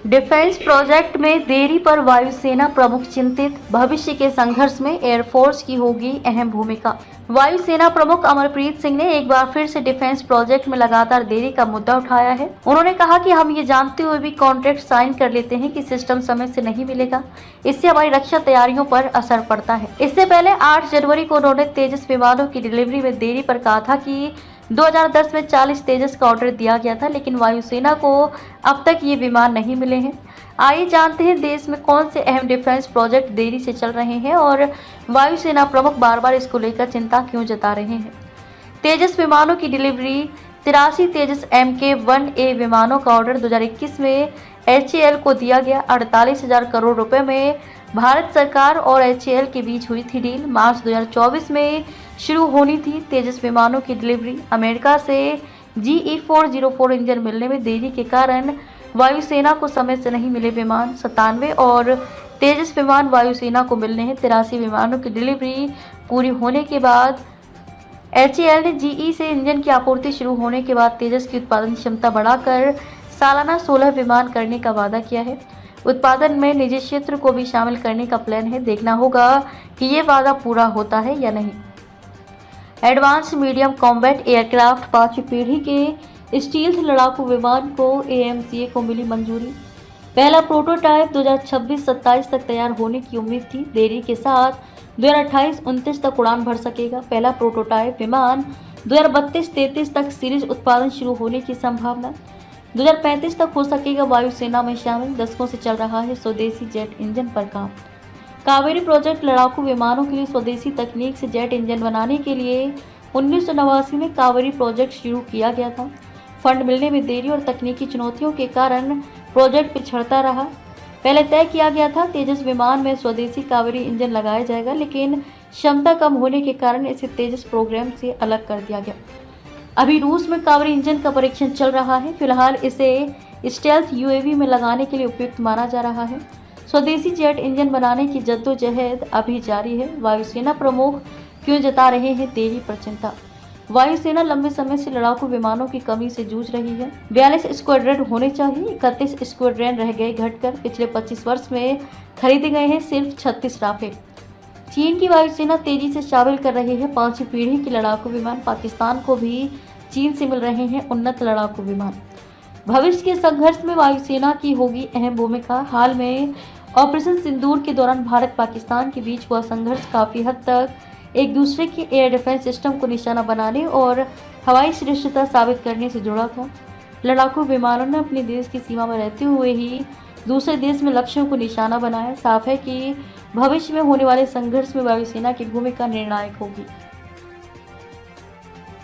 Defence project में देरी पर वायुसेना प्रमुख चिंतित, भविष्य के संघर्ष में एयरफोर्स की होगी अहम भूमिका। वायुसेना प्रमुख अमरप्रीत सिंह ने एक बार फिर से डिफेंस प्रोजेक्ट में लगातार देरी का मुद्दा उठाया है। उन्होंने कहा कि हम ये जानते हुए भी कॉन्ट्रैक्ट साइन कर लेते हैं कि सिस्टम समय से नहीं मिलेगा, इससे हमारी रक्षा तैयारियों पर असर पड़ता है। इससे पहले 8 जनवरी को उन्होंने तेजस विमानों की डिलीवरी में देरी पर कहा था कि 2010 में 40 तेजस का ऑर्डर दिया गया था, लेकिन वायुसेना को अब तक ये विमान नहीं मिले हैं। आइए जानते हैं देश में कौन से अहम डिफेंस प्रोजेक्ट देरी से चल रहे हैं और वायुसेना प्रमुख बार बार इसको लेकर चिंता क्यों जता रहे हैं। तेजस विमानों की डिलीवरी 83 तेजस MK-1A विमानों का ऑर्डर 2021 में HAL को दिया गया। 48,000 करोड़ रुपए में भारत सरकार और HAL के बीच हुई थी डील। मार्च 2024 में शुरू होनी थी तेजस विमानों की डिलीवरी। अमेरिका से GE-404 इंजन मिलने में देरी के कारण वायुसेना को समय से नहीं मिले विमान 97 और तेजस विमान वायुसेना को मिलने हैं। 83 विमानों की डिलीवरी पूरी होने के बाद HAL ने GE से इंजन की आपूर्ति शुरू होने के बाद तेजस की उत्पादन क्षमता बढ़ाकर सालाना 16 विमान करने का वादा किया है। उत्पादन में निजी क्षेत्र को भी शामिल करने का प्लान है। देखना होगा कि ये वादा पूरा होता है या नहीं। एडवांस मीडियम कॉम्बैट एयरक्राफ्ट 5वीं पीढ़ी के स्टील्थ लड़ाकू विमान को AMCA को मिली मंजूरी। पहला प्रोटोटाइप 2026-27 तक तैयार होने की उम्मीद थी। देरी के साथ 2028-29 तक उड़ान भर सकेगा। पहला प्रोटोटाइप विमान 2032-33 तक सीरीज उत्पादन शुरू होने की संभावना। 2035 तक हो सकेगा वायुसेना में शामिल। दशकों से चल रहा है स्वदेशी जेट इंजन पर काम। कावेरी प्रोजेक्ट लड़ाकू विमानों के लिए स्वदेशी तकनीक से जेट इंजन बनाने के लिए 1989 में कावेरी प्रोजेक्ट शुरू किया गया था। फंड मिलने में देरी और तकनीकी चुनौतियों के कारण प्रोजेक्ट पिछड़ता रहा। पहले तय किया गया था तेजस विमान में स्वदेशी कावेरी इंजन लगाया जाएगा, लेकिन क्षमता कम होने के कारण इसे तेजस प्रोग्राम से अलग कर दिया गया। अभी रूस में कावेरी इंजन का परीक्षण चल रहा है। फिलहाल इसे स्टेल्थ UAV में लगाने के लिए उपयुक्त माना जा रहा है। स्वदेशी जेट इंजन बनाने की जद्दोजहद अभी जारी है। वायुसेना प्रमुख क्यों जता रहे हैं देरी पर चिंता। वायुसेना लंबे समय से लड़ाकू विमानों की कमी से जूझ रही है। 42 स्क्वाड्रन होने चाहिए, 31 स्क्वाड्रन रह गए घटकर। पिछले 25 वर्ष में खरीदे गए हैं सिर्फ 36 राफेल। चीन की वायुसेना तेजी से शामिल कर रही है 5वीं पीढ़ी के लड़ाकू विमान। पाकिस्तान को भी चीन से मिल रहे हैं उन्नत लड़ाकू विमान। भविष्य के संघर्ष में वायुसेना की होगी अहम भूमिका। हाल में ऑपरेशन सिंदूर के दौरान भारत पाकिस्तान के बीच हुआ संघर्ष काफी हद तक एक दूसरे के एयर डिफेंस सिस्टम को निशाना बनाने और हवाई श्रेष्ठता साबित करने से जुड़ा था। लड़ाकू विमानों ने अपने देश की सीमा में रहते हुए ही दूसरे देश में लक्ष्यों को निशाना बनाया। साफ है कि भविष्य में होने वाले संघर्ष में वायुसेना की भूमिका निर्णायक होगी।